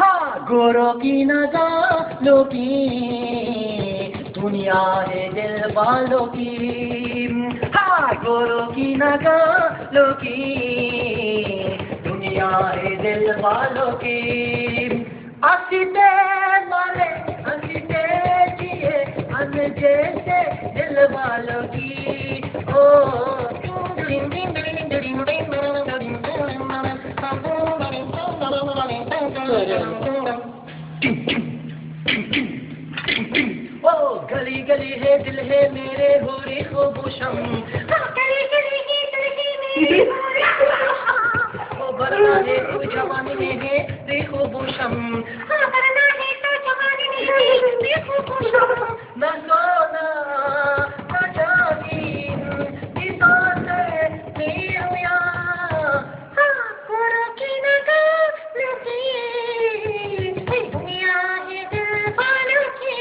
हाँ, गोरों की नगाहों की दुनिया है दिल वालों की। हाँ, गोरों की नगाहों की दुनिया है दिल वालों की। हंसते मारे हंसते जिए हंस जैसे दिल वालों की। ओ गली गली है दिल है मेरे हो रे हो भूषम। गली गली है दिल है मेरे हो बरना है तू जवानी में है देखो भूषम। बरना है तो जवानी में है देखो भूषम। न सोना न चांदी की बातें मेरे यहाँ। गोरों की नगाहों की दुनिया है दिल वालों की।